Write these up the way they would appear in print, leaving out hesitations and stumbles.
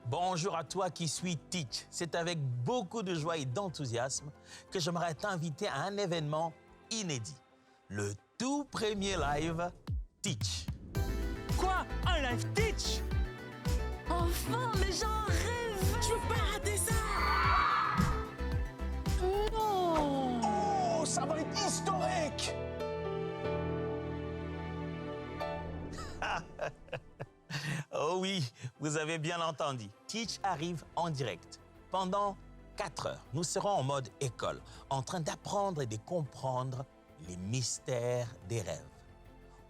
Bonjour à toi qui suis Teach. C'est avec beaucoup de joie et d'enthousiasme que j'aimerais t'inviter à un événement inédit. Le tout premier live Teach. Quoi? Un live Teach? Enfin, mais j'en rêve! Je veux pas rater ça! Non! Oh, ça va être historique! Oh oui, vous avez bien entendu. Teach arrive en direct. Pendant 4 heures, nous serons en mode école, en train d'apprendre et de comprendre les mystères des rêves.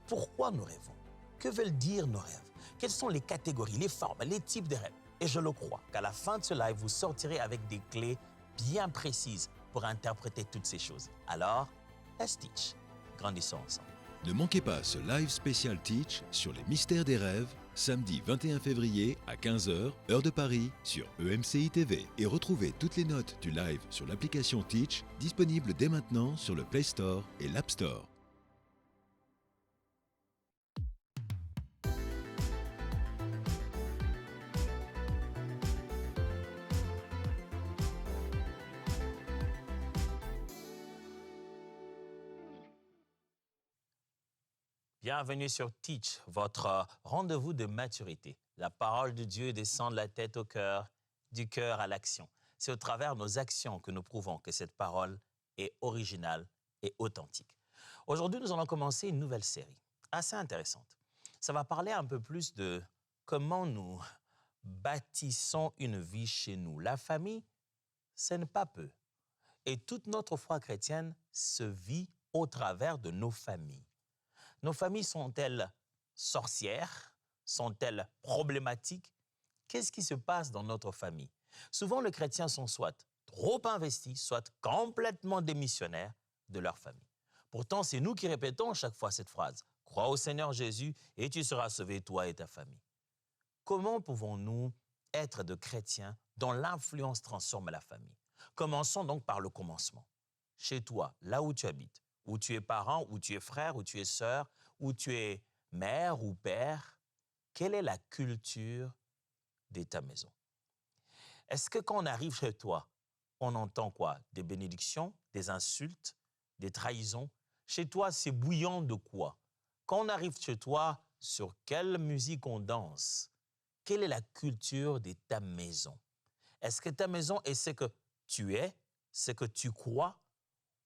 Pourquoi nous rêvons? Que veulent dire nos rêves? Quelles sont les catégories, les formes, les types de rêves? Et je le crois qu'à la fin de ce live, vous sortirez avec des clés bien précises pour interpréter toutes ces choses. Alors, let's Teach. Grandissons ensemble. Ne manquez pas ce live spécial Teach sur les mystères des rêves, samedi 21 février à 15h, heure de Paris, sur EMCI TV. Et retrouvez toutes les notes du live sur l'application Teach, disponible dès maintenant sur le Play Store et l'App Store. Bienvenue sur Teach, votre rendez-vous de maturité. La parole de Dieu descend de la tête au cœur, du cœur à l'action. C'est au travers de nos actions que nous prouvons que cette parole est originale et authentique. Aujourd'hui, nous allons commencer une nouvelle série assez intéressante. Ça va parler un peu plus de comment nous bâtissons une vie chez nous. La famille, ce n'est pas peu. Et toute notre foi chrétienne se vit au travers de nos familles. Nos familles sont-elles sorcières? Sont-elles problématiques? Qu'est-ce qui se passe dans notre famille? Souvent, les chrétiens sont soit trop investis, soit complètement démissionnaires de leur famille. Pourtant, c'est nous qui répétons chaque fois cette phrase. « Crois au Seigneur Jésus et tu seras sauvé, toi et ta famille. » Comment pouvons-nous être de chrétiens dont l'influence transforme la famille? Commençons donc par le commencement. Chez toi, là où tu habites, où tu es parent, où tu es frère, où tu es sœur, où tu es mère ou père, quelle est la culture de ta maison? Est-ce que quand on arrive chez toi, on entend quoi? Des bénédictions, des insultes, des trahisons? Chez toi, c'est bouillant de quoi? Quand on arrive chez toi, sur quelle musique on danse? Quelle est la culture de ta maison? Est-ce que ta maison est ce que tu es, ce que tu crois?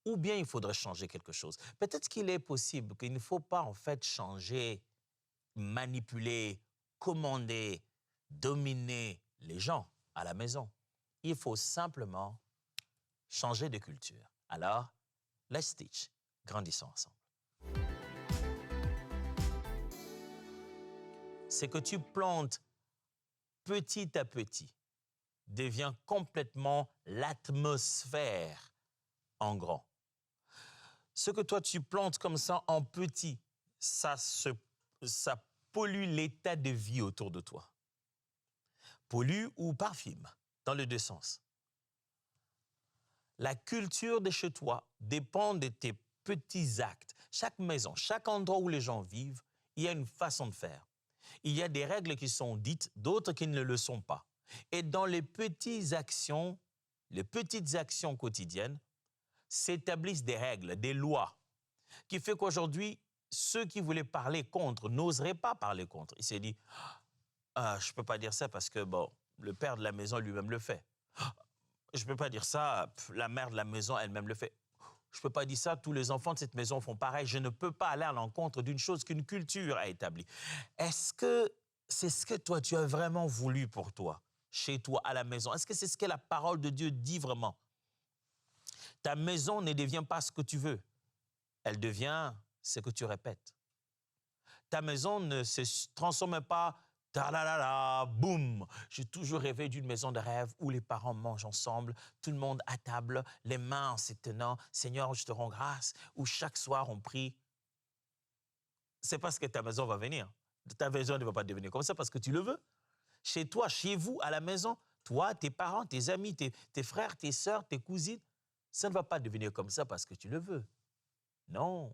Ou bien il faudrait changer quelque chose. Peut-être qu'il est possible qu'il ne faut pas en fait changer, manipuler, commander, dominer les gens à la maison. Il faut simplement changer de culture. Alors, let's teach. Grandissons ensemble. Ce que tu plantes petit à petit devient complètement l'atmosphère en grand. Ce que toi, tu plantes comme ça en petit, ça pollue l'état de vie autour de toi. Pollue ou parfume, dans les deux sens. La culture de chez toi dépend de tes petits actes. Chaque maison, chaque endroit où les gens vivent, il y a une façon de faire. Il y a des règles qui sont dites, d'autres qui ne le sont pas. Et dans les petites actions quotidiennes, s'établissent des règles, des lois, qui fait qu'aujourd'hui, ceux qui voulaient parler contre n'oseraient pas parler contre. Il s'est dit, je ne peux pas dire ça parce que bon, le père de la maison lui-même le fait. Je ne peux pas dire ça, la mère de la maison elle-même le fait. Je ne peux pas dire ça, tous les enfants de cette maison font pareil. Je ne peux pas aller à l'encontre d'une chose qu'une culture a établie. Est-ce que c'est ce que toi, tu as vraiment voulu pour toi, chez toi, à la maison? Est-ce que c'est ce que la parole de Dieu dit vraiment? Ta maison ne devient pas ce que tu veux. Elle devient ce que tu répètes. Ta maison ne se transforme pas, ta-la-la-la, boum. J'ai toujours rêvé d'une maison de rêve où les parents mangent ensemble, tout le monde à table, les mains en se tenant, Seigneur, je te rends grâce, où chaque soir on prie. C'est parce que ta maison va venir. Ta maison ne va pas devenir comme ça parce que tu le veux. Chez toi, chez vous, à la maison, toi, tes parents, tes amis, tes frères, tes sœurs, tes cousines, ça ne va pas devenir comme ça parce que tu le veux. Non,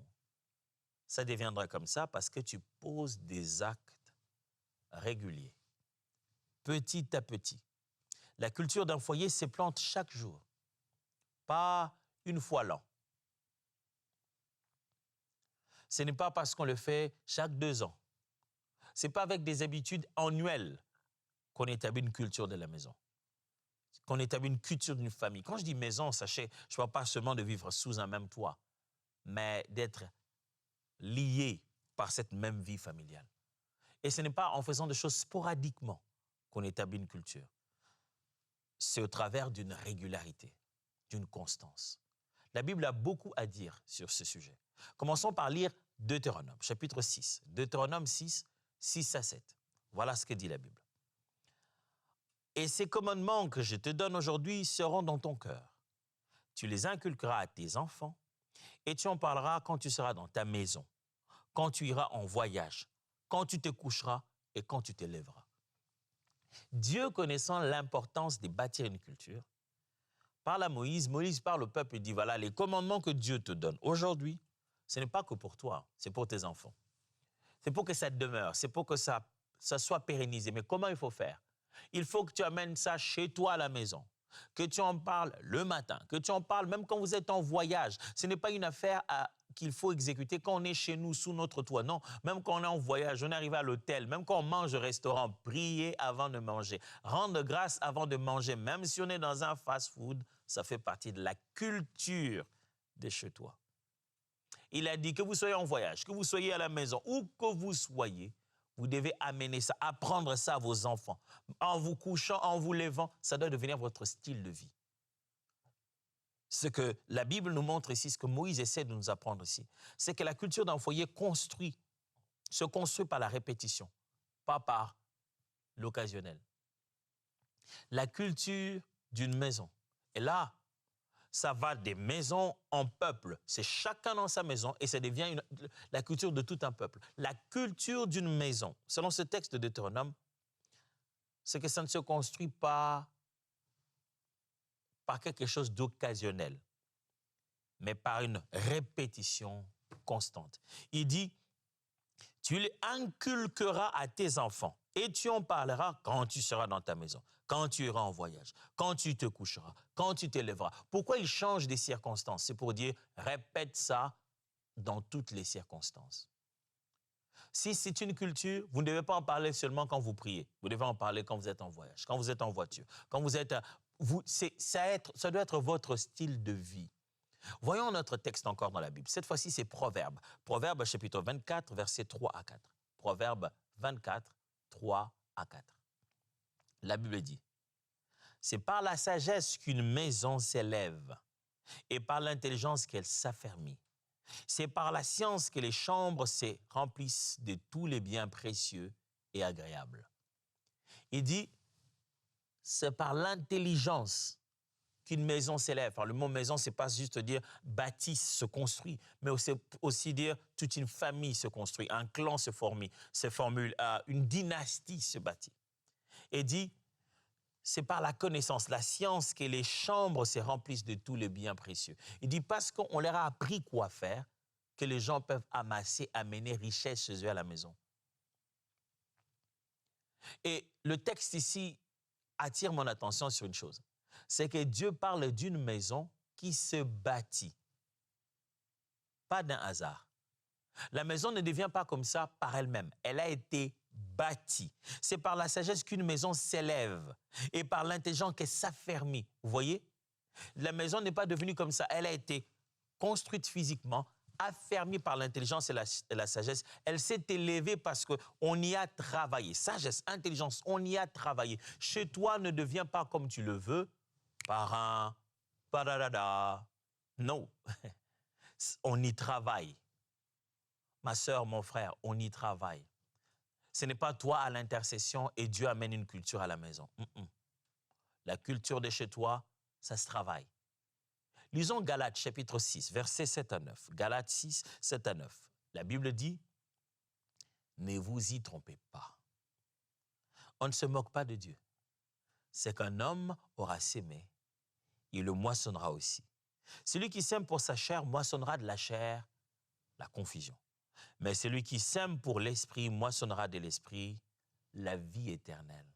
ça deviendra comme ça parce que tu poses des actes réguliers. petit à petit. La culture d'un foyer s'éplante chaque jour, pas une fois l'an. Ce n'est pas parce qu'on le fait chaque 2 ans. Ce n'est pas avec des habitudes annuelles qu'on établit une culture de la maison, qu'on établit une culture d'une famille. Quand je dis maison, sachez, je ne parle pas seulement de vivre sous un même toit, mais d'être lié par cette même vie familiale. Et ce n'est pas en faisant des choses sporadiquement qu'on établit une culture. C'est au travers d'une régularité, d'une constance. La Bible a beaucoup à dire sur ce sujet. Commençons par lire Deutéronome, chapitre 6. Deutéronome 6, 6 à 7. Voilà ce que dit la Bible. Et ces commandements que je te donne aujourd'hui seront dans ton cœur. Tu les inculqueras à tes enfants et tu en parleras quand tu seras dans ta maison, quand tu iras en voyage, quand tu te coucheras et quand tu te lèveras. Dieu, connaissant l'importance de bâtir une culture, parle à Moïse. Moïse parle au peuple et dit, voilà, les commandements que Dieu te donne aujourd'hui, ce n'est pas que pour toi, c'est pour tes enfants. C'est pour que ça demeure, c'est pour que ça soit pérennisé. Mais comment il faut faire? Il faut que tu amènes ça chez toi à la maison, que tu en parles le matin, que tu en parles même quand vous êtes en voyage. Ce n'est pas une affaire qu'il faut exécuter quand on est chez nous, sous notre toit. Non, même quand on est en voyage, on est arrivé à l'hôtel, même quand on mange au restaurant, prier avant de manger, rendre grâce avant de manger, même si on est dans un fast-food, ça fait partie de la culture de chez toi. Il a dit que vous soyez en voyage, que vous soyez à la maison, où que vous soyez, vous devez amener ça, apprendre ça à vos enfants. En vous couchant, en vous levant, ça doit devenir votre style de vie. Ce que la Bible nous montre ici, ce que Moïse essaie de nous apprendre ici, c'est que la culture d'un foyer se construit par la répétition, pas par l'occasionnel. La culture d'une maison. Et là, ça va des maisons en peuple. C'est chacun dans sa maison et ça devient la culture de tout un peuple. La culture d'une maison, selon ce texte de Deutéronome, c'est que ça ne se construit pas par quelque chose d'occasionnel, mais par une répétition constante. Il dit, tu les inculqueras à tes enfants et tu en parleras quand tu seras dans ta maison, quand tu iras en voyage, quand tu te coucheras, quand tu te lèveras. Pourquoi il change des circonstances? C'est pour dire, répète ça dans toutes les circonstances. Si c'est une culture, vous ne devez pas en parler seulement quand vous priez. Vous devez en parler quand vous êtes en voyage, quand vous êtes en voiture, quand vous êtes... ça doit être votre style de vie. Voyons notre texte encore dans la Bible. Cette fois-ci, c'est Proverbes. Proverbes, chapitre 24, versets 3 à 4. Proverbes 24, 3 à 4. La Bible dit, « C'est par la sagesse qu'une maison s'élève et par l'intelligence qu'elle s'affermit. C'est par la science que les chambres se remplissent de tous les biens précieux et agréables. » Il dit, c'est par l'intelligence qu'une maison s'élève. Alors, le mot maison, ce n'est pas juste dire bâtisse se construit, mais aussi dire toute une famille se construit, un clan se formule, une dynastie se bâtit. Et dit, c'est par la connaissance, la science que les chambres se remplissent de tous les biens précieux. Il dit, parce qu'on leur a appris quoi faire, que les gens peuvent amasser, amener richesse chez eux à la maison. Et le texte ici attire mon attention sur une chose. C'est que Dieu parle d'une maison qui se bâtit. Pas d'un hasard. La maison ne devient pas comme ça par elle-même. Elle a été bâtie. C'est par la sagesse qu'une maison s'élève et par l'intelligence qu'elle s'affermit. Vous voyez? La maison n'est pas devenue comme ça. Elle a été construite physiquement, affermie par l'intelligence et la sagesse. Elle s'est élevée parce qu'on y a travaillé. Sagesse, intelligence, on y a travaillé. Chez toi ne devient pas comme tu le veux, par un padadada. Non, on y travaille. Ma sœur, mon frère, on y travaille. Ce n'est pas toi à l'intercession et Dieu amène une culture à la maison. La culture de chez toi, ça se travaille. Lisons Galates chapitre 6, versets 7 à 9. Galates 6, 7 à 9. La Bible dit, « Ne vous y trompez pas. On ne se moque pas de Dieu. C'est qu'un homme aura sémé, il le moissonnera aussi. Celui qui sème pour sa chair moissonnera de la chair la confusion. Mais celui qui sème pour l'esprit moissonnera de l'esprit la vie éternelle. »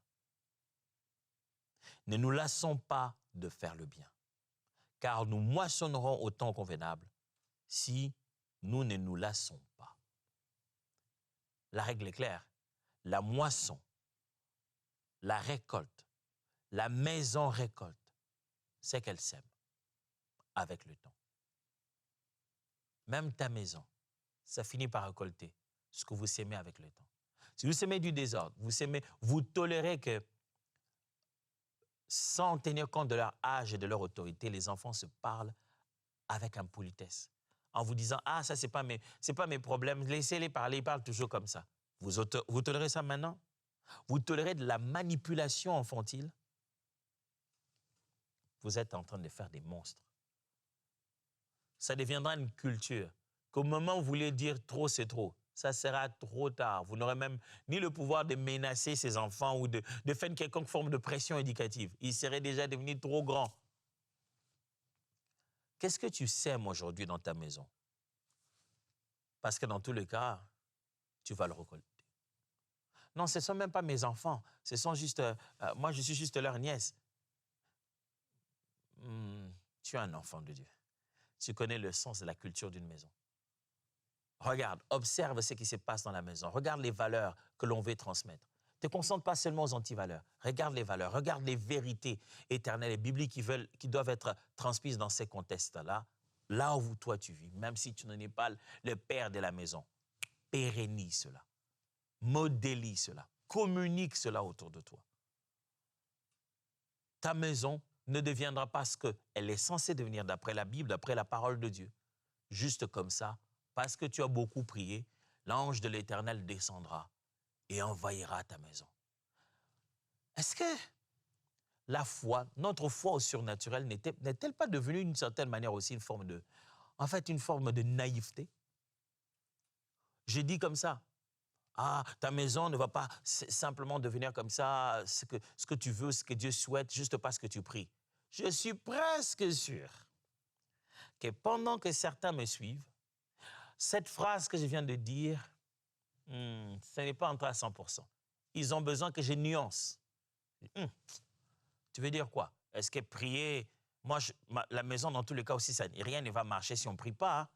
ne nous lassons pas de faire le bien, car nous moissonnerons au temps convenable si nous ne nous lassons pas. La règle est claire. La moisson, la récolte, la maison récolte, c'est qu'elle sème avec le temps. Même ta maison, ça finit par récolter ce que vous sémez avec le temps. Si vous sémez du désordre, vous tolérez que, sans tenir compte de leur âge et de leur autorité, les enfants se parlent avec impolitesse. En vous disant « Ah, ça, c'est pas mes problèmes, laissez-les parler, ils parlent toujours comme ça. » Vous tolérez ça maintenant? Vous tolérez de la manipulation infantile? Vous êtes en train de faire des monstres. Ça deviendra une culture qu'au moment où vous voulez dire trop, c'est trop. Ça sera trop tard. Vous n'aurez même ni le pouvoir de menacer ces enfants ou de faire une quelconque forme de pression éducative. Ils seraient déjà devenus trop grands. Qu'est-ce que tu sèmes aujourd'hui dans ta maison? Parce que dans tous les cas, tu vas le récolter. Non, ce ne sont même pas mes enfants. Ce sont juste, moi, je suis juste leur nièce. Tu es un enfant de Dieu. Tu connais le sens de la culture d'une maison. Regarde, observe ce qui se passe dans la maison. Regarde les valeurs que l'on veut transmettre. Ne te concentre pas seulement aux antivaleurs. Regarde les valeurs, regarde les vérités éternelles et bibliques qui doivent être transmises dans ces contextes-là, là où toi tu vis, même si tu n'en es pas le père de la maison. Pérennise cela, modélise cela, communique cela autour de toi. Ta maison ne deviendra pas ce qu'elle est censée devenir d'après la Bible, d'après la parole de Dieu. Juste comme ça, parce que tu as beaucoup prié, l'ange de l'Éternel descendra et envahira ta maison. Est-ce que la foi, notre foi au surnaturel, n'est-elle pas devenue d'une certaine manière aussi une forme de naïveté? J'ai dit comme ça. Ah, ta maison ne va pas simplement devenir comme ça, ce que tu veux, ce que Dieu souhaite, juste parce que tu pries. Je suis presque sûr que pendant que certains me suivent, cette phrase que je viens de dire, ce n'est pas entré à 100%. Ils ont besoin que je nuance. Tu veux dire quoi? Est-ce que prier, la maison dans tous les cas aussi, rien ne va marcher si on ne prie pas. Hein?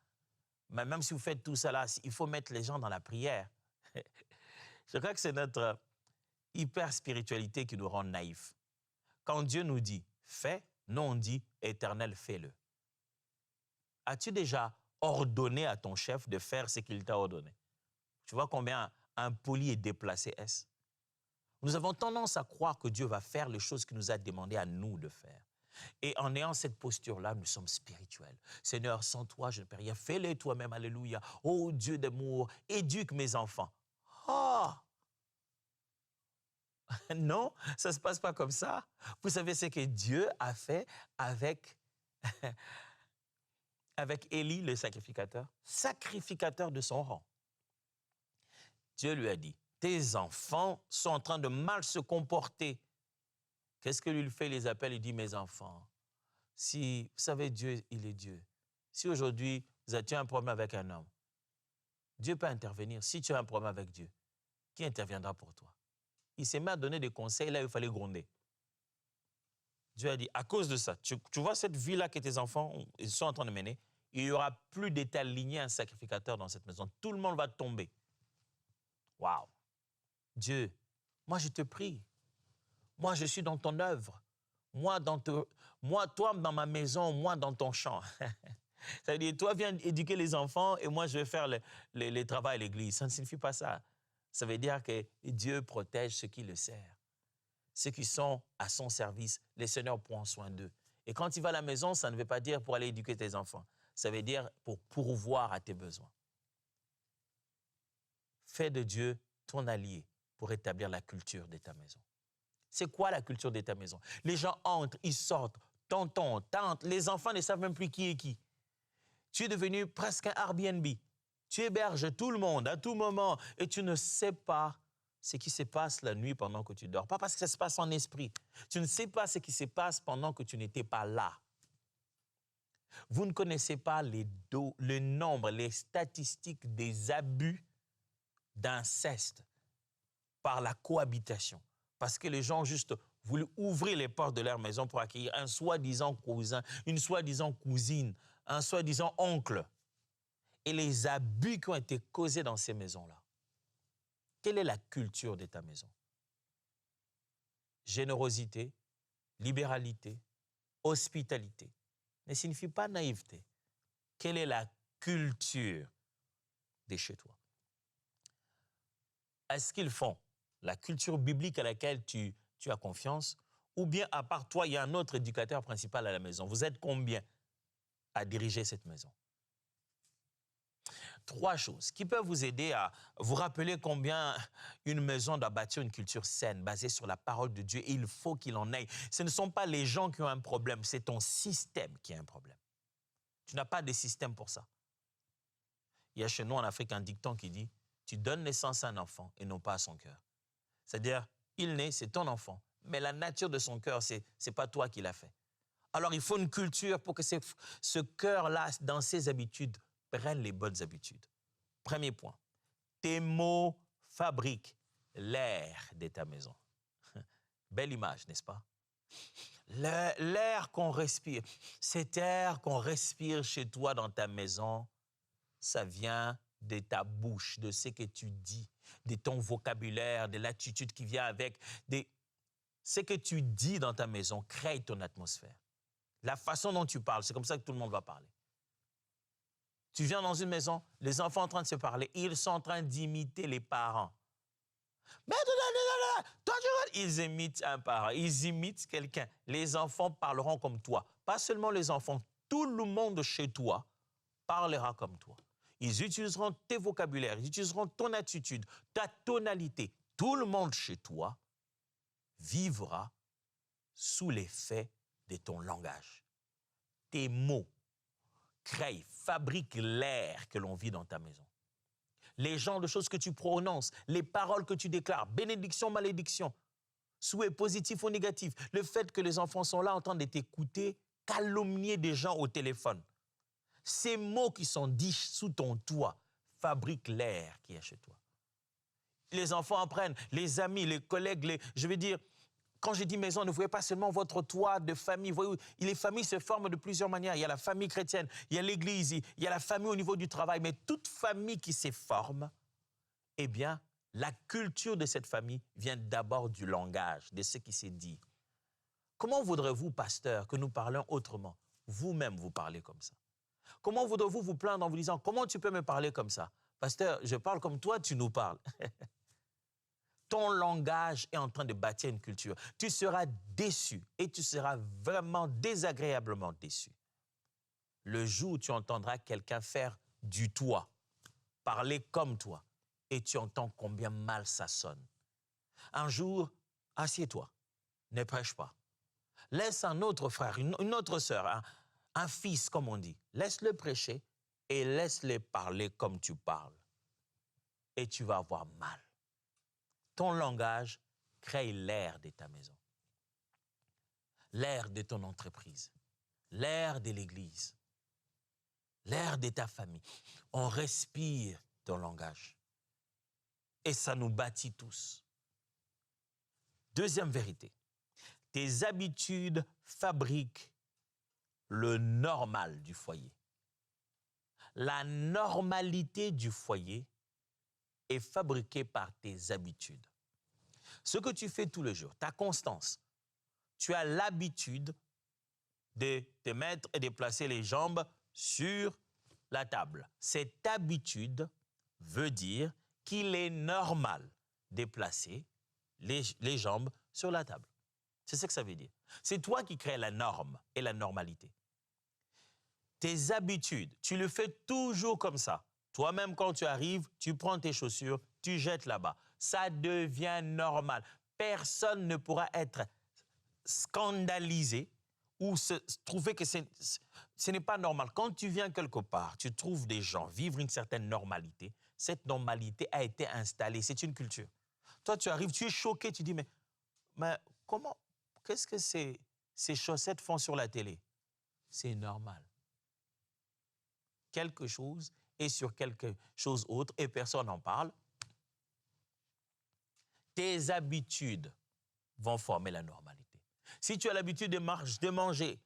Mais même si vous faites tout ça là, il faut mettre les gens dans la prière. Je crois que c'est notre hyper-spiritualité qui nous rend naïfs. Quand Dieu nous dit « fais », nous on dit « Éternel, fais-le ». As-tu déjà ordonné à ton chef de faire ce qu'il t'a ordonné? Tu vois combien impoli et déplacé est-ce? Nous avons tendance à croire que Dieu va faire les choses qu'il nous a demandé à nous de faire. Et en ayant cette posture-là, nous sommes spirituels. Seigneur, sans toi, je ne peux rien. Fais-le toi-même, alléluia. Oh Dieu d'amour, éduque mes enfants. Ah! Non, ça ne se passe pas comme ça. Vous savez ce que Dieu a fait avec Élie, le sacrificateur de son rang. Dieu lui a dit, tes enfants sont en train de mal se comporter. Qu'est-ce que lui fait? Il les appelle, il dit, mes enfants, si, vous savez, Dieu, il est Dieu. Si aujourd'hui, tu as un problème avec un homme, Dieu peut intervenir. Si tu as un problème avec Dieu, qui interviendra pour toi? Il s'est mis à donner des conseils, là, il fallait gronder. Dieu a dit, à cause de ça, tu vois cette vie-là que tes enfants ils sont en train de mener, il n'y aura plus d'état aligné un sacrificateur dans cette maison. Tout le monde va tomber. Waouh! Dieu, moi je te prie. Moi je suis dans ton œuvre. Moi, toi dans ma maison, moi dans ton champ. Ça veut dire, toi viens éduquer les enfants et moi je vais faire les travaux à l'église. Ça ne signifie pas ça. Ça veut dire que Dieu protège ceux qui le servent. Ceux qui sont à son service, les seigneurs prennent soin d'eux. Et quand tu vas à la maison, ça ne veut pas dire pour aller éduquer tes enfants. Ça veut dire pour pourvoir à tes besoins. Fais de Dieu ton allié pour établir la culture de ta maison. C'est quoi la culture de ta maison? Les gens entrent, ils sortent, tonton, tante, les enfants ne savent même plus qui est qui. Tu es devenu presque un Airbnb. Tu héberges tout le monde à tout moment et tu ne sais pas ce qui se passe la nuit pendant que tu dors. Pas parce que ça se passe en esprit. Tu ne sais pas ce qui se passe pendant que tu n'étais pas là. Vous ne connaissez pas le nombre, les statistiques des abus d'inceste par la cohabitation. Parce que les gens juste voulu ouvrir les portes de leur maison pour accueillir un soi-disant cousin, une soi-disant cousine, un soi-disant oncle. Et les abus qui ont été causés dans ces maisons-là. Quelle est la culture de ta maison? Générosité, libéralité, hospitalité. Ne signifie pas naïveté. Quelle est la culture de chez toi? Est-ce qu'ils font la culture biblique à laquelle tu as confiance? Ou bien, à part toi, il y a un autre éducateur principal à la maison? Vous êtes combien à diriger cette maison? 3 choses qui peuvent vous aider à vous rappeler combien une maison doit bâtir une culture saine, basée sur la parole de Dieu. Et il faut qu'il en ait. Ce ne sont pas les gens qui ont un problème, c'est ton système qui a un problème. Tu n'as pas de système pour ça. Il y a chez nous en Afrique un dicton qui dit « Tu donnes naissance à un enfant et non pas à son cœur ». C'est-à-dire, il naît, c'est ton enfant, mais la nature de son cœur, ce n'est pas toi qui l'as fait. Alors, il faut une culture pour que ce cœur-là, dans ses habitudes, prenne les bonnes habitudes. Premier point, tes mots fabriquent l'air de ta maison. Belle image, n'est-ce pas? L'air qu'on respire, cet air qu'on respire chez toi dans ta maison, ça vient de ta bouche, de ce que tu dis, de ton vocabulaire, de l'attitude qui vient avec. Ce que tu dis dans ta maison crée ton atmosphère. La façon dont tu parles, c'est comme ça que tout le monde va parler. Tu viens dans une maison, les enfants en train de se parler, ils sont en train d'imiter les parents. Ils imitent un parent, ils imitent quelqu'un. Les enfants parleront comme toi. Pas seulement les enfants, tout le monde chez toi parlera comme toi. Ils utiliseront tes vocabulaires, ils utiliseront ton attitude, ta tonalité. Tout le monde chez toi vivra sous l'effet de ton langage. Tes mots créent, fabriquent l'air que l'on vit dans ta maison. Les genres de choses que tu prononces, les paroles que tu déclares, bénédiction, malédiction, souhait positif ou négatif, le fait que les enfants sont là en train de t'écouter, calomnier des gens au téléphone. Ces mots qui sont dits sous ton toit fabriquent l'air qui est chez toi. Les enfants apprennent, les amis, les collègues, je veux dire, quand je dis maison, ne voyez pas seulement votre toit de famille. Voyez, les familles se forment de plusieurs manières. Il y a la famille chrétienne, il y a l'église, il y a la famille au niveau du travail. Mais toute famille qui se forme, eh bien, la culture de cette famille vient d'abord du langage, de ce qui s'est dit. Comment voudrez-vous, pasteur, que nous parlions autrement? Vous-même, vous parlez comme ça. Comment voudrez-vous vous plaindre en vous disant, comment tu peux me parler comme ça? Pasteur, je parle comme toi, tu nous parles. Ton langage est en train de bâtir une culture. Tu seras déçu et tu seras vraiment désagréablement déçu. Le jour où tu entendras quelqu'un faire du toi, parler comme toi, et tu entends combien mal ça sonne. Un jour, assieds-toi, ne prêche pas. Laisse un autre frère, une autre sœur, un fils, comme on dit. Laisse-le prêcher et laisse-le parler comme tu parles. Et tu vas avoir mal. Ton langage crée l'air de ta maison, l'air de ton entreprise, l'air de l'église, l'air de ta famille. On respire ton langage et ça nous bâtit tous. Deuxième vérité, tes habitudes fabriquent le normal du foyer. La normalité du foyer est fabriquée par tes habitudes. Ce que tu fais tous les jours, ta constance, tu as l'habitude de te mettre et de placer les jambes sur la table. Cette habitude veut dire qu'il est normal de placer les jambes sur la table. C'est ce que ça veut dire. C'est toi qui crées la norme et la normalité. Tes habitudes, tu le fais toujours comme ça. Toi-même, quand tu arrives, tu prends tes chaussures, tu jettes là-bas. Ça devient normal. Personne ne pourra être scandalisé ou trouver que ce n'est pas normal. Quand tu viens quelque part, tu trouves des gens vivre une certaine normalité. Cette normalité a été installée. C'est une culture. Toi, tu arrives, tu es choqué, tu dis, mais comment, qu'est-ce que ces chaussettes font sur la télé? C'est normal. Quelque chose est sur quelque chose autre et personne n'en parle. Tes habitudes vont former la normalité. Si tu as l'habitude de manger,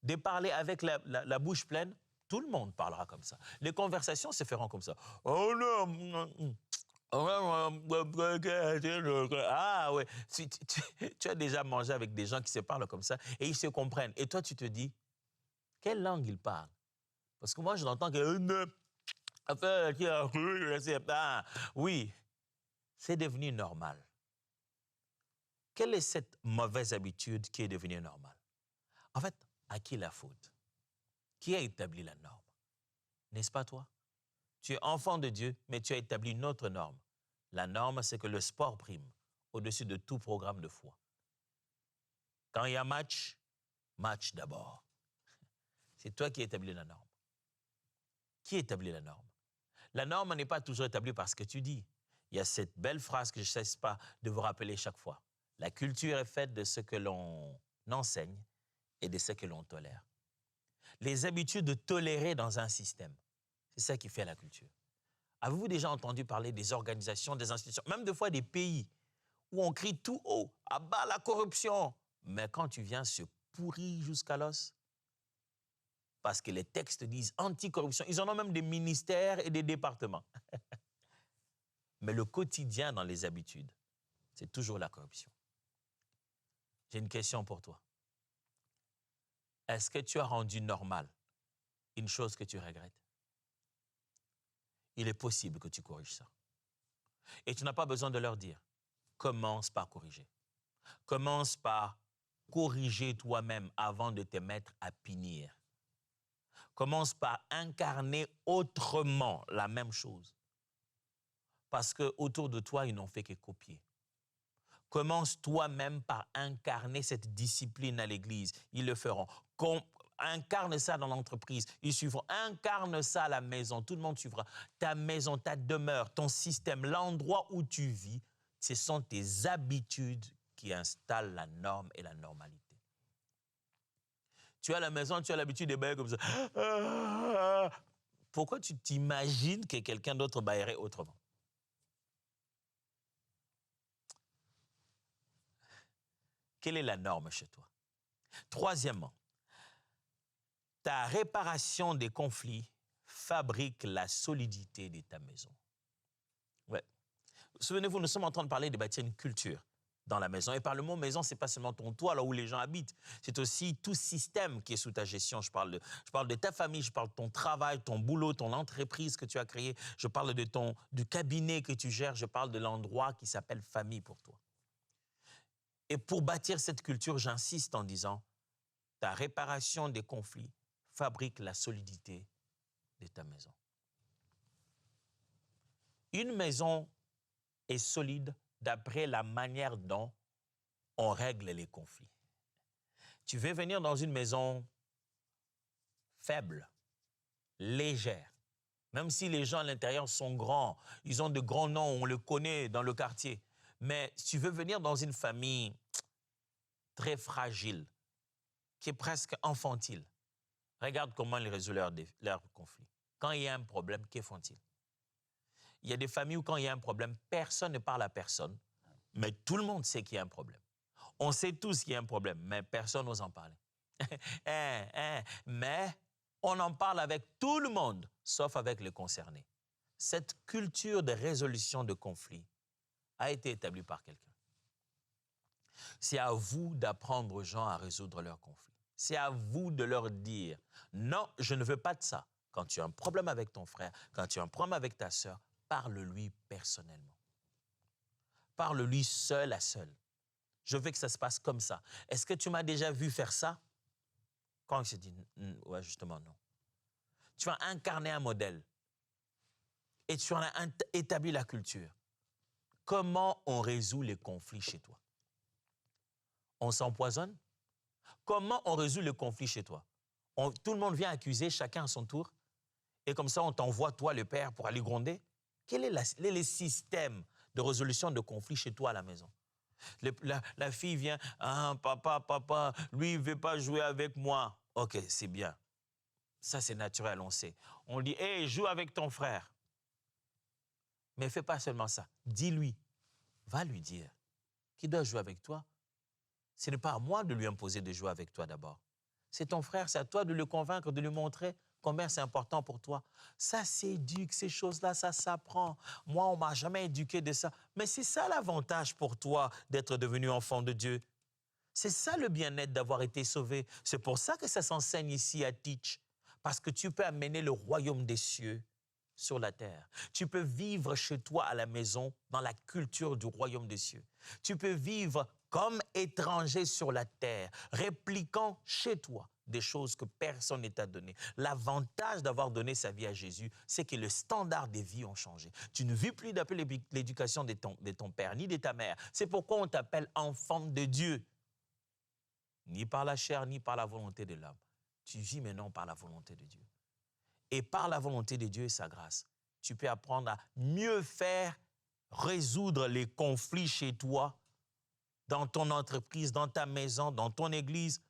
de parler avec la bouche pleine, tout le monde parlera comme ça. Les conversations se feront comme ça. Oh non. Ah ouais, tu as déjà mangé avec des gens qui se parlent comme ça et ils se comprennent. Et toi, tu te dis, quelle langue ils parlent? Parce que moi, je n'entends que... Oui, c'est devenu normal. Quelle est cette mauvaise habitude qui est devenue normale? En fait, à qui la faute? Qui a établi la norme? N'est-ce pas toi? Tu es enfant de Dieu, mais tu as établi une autre norme. La norme, c'est que le sport prime au-dessus de tout programme de foi. Quand il y a match, match d'abord. C'est toi qui établis la norme. Qui établit la norme? La norme n'est pas toujours établie par ce que tu dis. Il y a cette belle phrase que je ne cesse pas de vous rappeler chaque fois. La culture est faite de ce que l'on enseigne et de ce que l'on tolère. Les habitudes de tolérer dans un système, c'est ça qui fait la culture. Avez-vous déjà entendu parler des organisations, des institutions, même des fois des pays où on crie tout haut, à bas la corruption, mais quand tu viens se pourrir jusqu'à l'os, parce que les textes disent anticorruption, ils en ont même des ministères et des départements. Mais le quotidien dans les habitudes, c'est toujours la corruption. J'ai une question pour toi. Est-ce que tu as rendu normal une chose que tu regrettes? Il est possible que tu corriges ça. Et tu n'as pas besoin de leur dire. Commence par corriger. Commence par corriger toi-même avant de te mettre à punir. Commence par incarner autrement la même chose. Parce qu'autour de toi, ils n'ont fait que copier. Commence toi-même par incarner cette discipline à l'église. Ils le feront. Incarne ça dans l'entreprise. Ils suivront. Incarne ça à la maison. Tout le monde suivra. Ta maison, ta demeure, ton système, l'endroit où tu vis, ce sont tes habitudes qui installent la norme et la normalité. Tu es à la maison, tu as l'habitude de bailler comme ça. Pourquoi tu t'imagines que quelqu'un d'autre baillerait autrement? Quelle est la norme chez toi? Troisièmement, ta réparation des conflits fabrique la solidité de ta maison. Ouais. Souvenez-vous, nous sommes en train de parler de bâtir une culture dans la maison. Et par le mot maison, ce n'est pas seulement ton toit, là où les gens habitent. C'est aussi tout système qui est sous ta gestion. Je parle de ta famille, je parle de ton travail, ton boulot, ton entreprise que tu as créée. Je parle du cabinet que tu gères. Je parle de l'endroit qui s'appelle famille pour toi. Et pour bâtir cette culture, j'insiste en disant, ta réparation des conflits fabrique la solidité de ta maison. Une maison est solide d'après la manière dont on règle les conflits. Tu veux venir dans une maison faible, légère, même si les gens à l'intérieur sont grands, ils ont de grands noms, on le connaît dans le quartier. Mais si tu veux venir dans une famille très fragile, qui est presque infantile, regarde comment ils résolvent leurs conflits. Quand il y a un problème, que font-ils? Il y a des familles où quand il y a un problème, personne ne parle à personne, mais tout le monde sait qu'il y a un problème. On sait tous qu'il y a un problème, mais personne n'ose en parler. Mais on en parle avec tout le monde, sauf avec les concernés. Cette culture de résolution de conflits a été établie par quelqu'un. C'est à vous d'apprendre aux gens à résoudre leurs conflits. C'est à vous de leur dire, non, je ne veux pas de ça. Quand tu as un problème avec ton frère, quand tu as un problème avec ta sœur, parle-lui personnellement. Parle-lui seul à seul. Je veux que ça se passe comme ça. Est-ce que tu m'as déjà vu faire ça? Quand il se dit, ouais, justement, non. Tu as incarné un modèle et tu en as établi la culture. Comment on résout les conflits chez toi? On s'empoisonne? Comment on résout le conflit chez toi? Tout le monde vient accuser, chacun à son tour, et comme ça, on t'envoie, toi, le père, pour aller gronder? Quel est le système de résolution de conflits chez toi à la maison? La fille vient, ah, papa, lui, il ne veut pas jouer avec moi. OK, c'est bien. Ça, c'est naturel, on sait. On dit, hey, joue avec ton frère. Mais fais pas seulement ça. Dis-lui, va lui dire qui doit jouer avec toi, ce n'est pas à moi de lui imposer de jouer avec toi d'abord. C'est ton frère, c'est à toi de le convaincre, de lui montrer combien c'est important pour toi. Ça s'éduque, ces choses-là, ça s'apprend. Moi, on ne m'a jamais éduqué de ça. Mais c'est ça l'avantage pour toi d'être devenu enfant de Dieu. C'est ça le bien-être d'avoir été sauvé. C'est pour ça que ça s'enseigne ici à Teach. Parce que tu peux amener le royaume des cieux sur la terre. Tu peux vivre chez toi à la maison dans la culture du royaume des cieux. Tu peux vivre comme étranger sur la terre, répliquant chez toi des choses que personne ne t'a données. L'avantage d'avoir donné sa vie à Jésus, c'est que le standard des vies ont changé. Tu ne vis plus d'après l'éducation de ton père ni de ta mère. C'est pourquoi on t'appelle enfant de Dieu. Ni par la chair, ni par la volonté de l'homme. Tu vis maintenant par la volonté de Dieu. Et par la volonté de Dieu et sa grâce, tu peux apprendre à mieux faire, résoudre les conflits chez toi, dans ton entreprise, dans ta maison, dans ton église.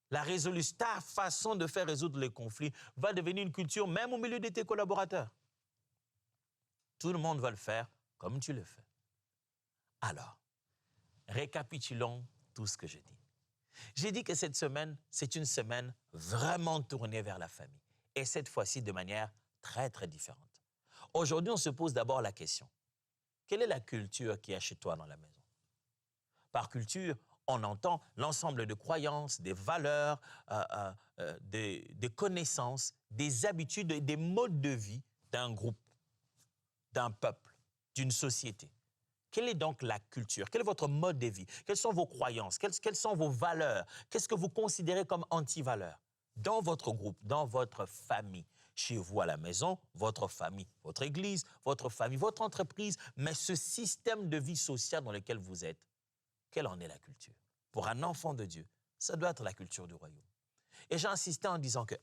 La résolution, ta façon de faire résoudre les conflits va devenir une culture même au milieu de tes collaborateurs. Tout le monde va le faire comme tu le fais. Alors, récapitulons tout ce que j'ai dit. J'ai dit que cette semaine, c'est une semaine vraiment tournée vers la famille. Et cette fois-ci, de manière très, très différente. Aujourd'hui, on se pose d'abord la question. Quelle est la culture qu'il y a chez toi dans la maison? Par culture, on entend l'ensemble de croyances, des valeurs, des connaissances, des habitudes et des modes de vie d'un groupe, d'un peuple, d'une société. Quelle est donc la culture? Quel est votre mode de vie? Quelles sont vos croyances? Quelles sont vos valeurs? Qu'est-ce que vous considérez comme anti-valeurs? Dans votre groupe, dans votre famille, chez vous à la maison, votre famille, votre église, votre famille, votre entreprise, mais ce système de vie sociale dans lequel vous êtes, quelle en est la culture? Pour un enfant de Dieu, ça doit être la culture du royaume. Et j'ai insisté en disant que,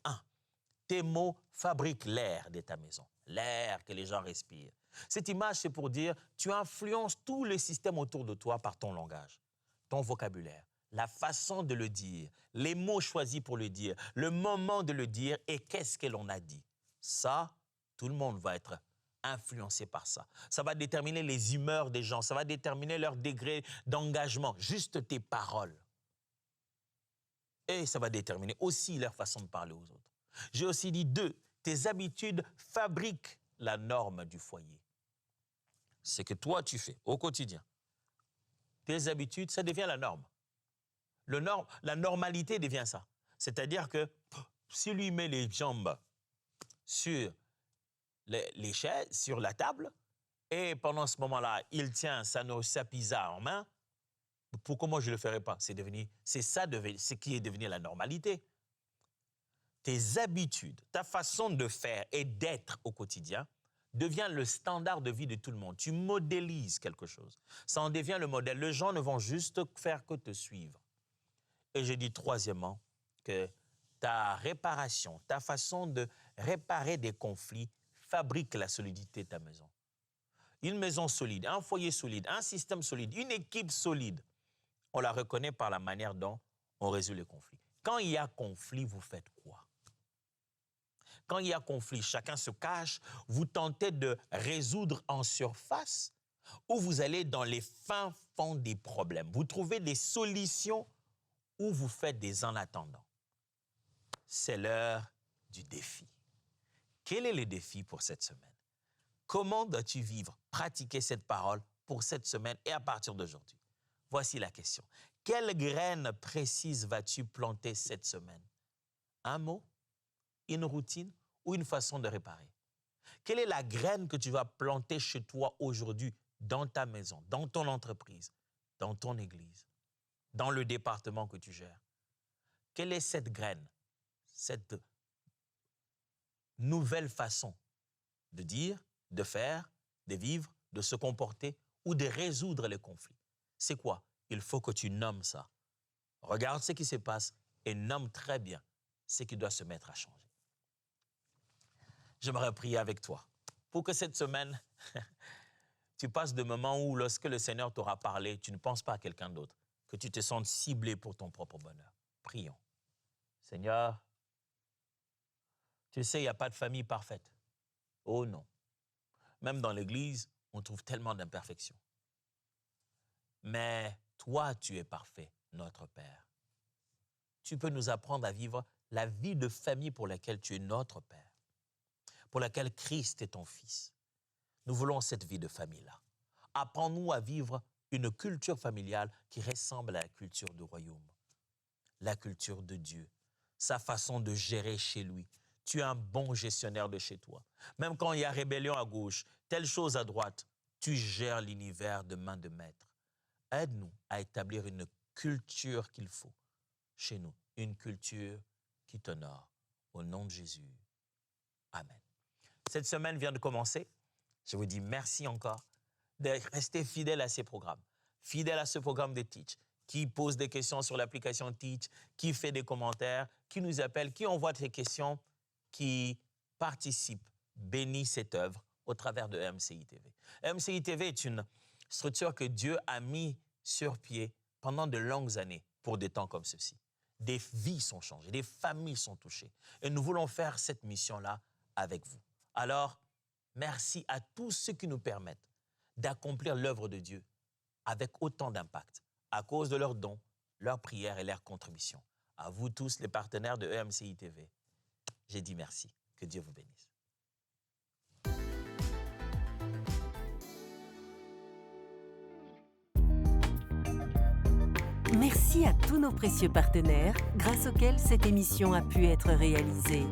tes mots fabriquent l'air de ta maison, l'air que les gens respirent. Cette image, c'est pour dire, tu influences tout le système autour de toi par ton langage, ton vocabulaire, la façon de le dire, les mots choisis pour le dire, le moment de le dire et qu'est-ce que l'on a dit. Ça, tout le monde va être influencé par ça. Ça va déterminer les humeurs des gens, ça va déterminer leur degré d'engagement, juste tes paroles. Et ça va déterminer aussi leur façon de parler aux autres. J'ai aussi dit 2, tes habitudes fabriquent la norme du foyer. C'est que toi, tu fais au quotidien. Tes habitudes, ça devient la norme. La normalité devient ça. C'est-à-dire que si lui met les jambes sur les chaises, sur la table, et pendant ce moment-là, il tient sa pizza en main, pourquoi moi je ne le ferais pas? C'est ça ce qui est devenu la normalité. Tes habitudes, ta façon de faire et d'être au quotidien devient le standard de vie de tout le monde. Tu modélises quelque chose. Ça en devient le modèle. Les gens ne vont juste faire que te suivre. Et je dis troisièmement que ta réparation, ta façon de réparer des conflits fabrique la solidité de ta maison. Une maison solide, un foyer solide, un système solide, une équipe solide, on la reconnaît par la manière dont on résout les conflits. Quand il y a conflit, vous faites quoi? Quand il y a conflit, chacun se cache, vous tentez de résoudre en surface ou vous allez dans les fins fonds des problèmes. Vous trouvez des solutions ou vous faites des en attendant. C'est l'heure du défi. Quel est le défi pour cette semaine? Comment dois-tu vivre, pratiquer cette parole pour cette semaine et à partir d'aujourd'hui? Voici la question. Quelle graine précise vas-tu planter cette semaine? Un mot? Une routine ou une façon de réparer? Quelle est la graine que tu vas planter chez toi aujourd'hui, dans ta maison, dans ton entreprise, dans ton église, dans le département que tu gères? Quelle est cette graine, cette nouvelle façon de dire, de faire, de vivre, de se comporter ou de résoudre les conflits? C'est quoi? Il faut que tu nommes ça. Regarde ce qui se passe et nomme très bien ce qui doit se mettre à changer. J'aimerais prier avec toi pour que cette semaine, tu passes de moments où lorsque le Seigneur t'aura parlé, tu ne penses pas à quelqu'un d'autre, que tu te sentes ciblé pour ton propre bonheur. Prions. Seigneur, tu sais, il n'y a pas de famille parfaite. Oh non. Même dans l'Église, on trouve tellement d'imperfections. mais toi, tu es parfait, notre Père. Tu peux nous apprendre à vivre la vie de famille pour laquelle tu es notre Père, pour laquelle Christ est ton Fils. Nous voulons cette vie de famille-là. Apprends-nous à vivre une culture familiale qui ressemble à la culture du royaume, la culture de Dieu, sa façon de gérer chez lui. Tu es un bon gestionnaire de chez toi. Même quand il y a rébellion à gauche, telle chose à droite, tu gères l'univers de main de maître. Aide-nous à établir une culture qu'il faut chez nous, une culture qui t'honore. Au nom de Jésus. Amen. Cette semaine vient de commencer. Je vous dis merci encore de rester fidèle à ces programmes, fidèle à ce programme de Teach, qui pose des questions sur l'application Teach, qui fait des commentaires, qui nous appelle, qui envoie des questions, qui participe, bénit cette œuvre au travers de MCI TV. MCI TV est une structure que Dieu a mis sur pied pendant de longues années pour des temps comme ceux-ci. Des vies sont changées, des familles sont touchées. Et nous voulons faire cette mission-là avec vous. Alors, merci à tous ceux qui nous permettent d'accomplir l'œuvre de Dieu avec autant d'impact à cause de leurs dons, leurs prières et leurs contributions. À vous tous, les partenaires de EMCI TV, j'ai dit merci. Que Dieu vous bénisse. Merci à tous nos précieux partenaires grâce auxquels cette émission a pu être réalisée.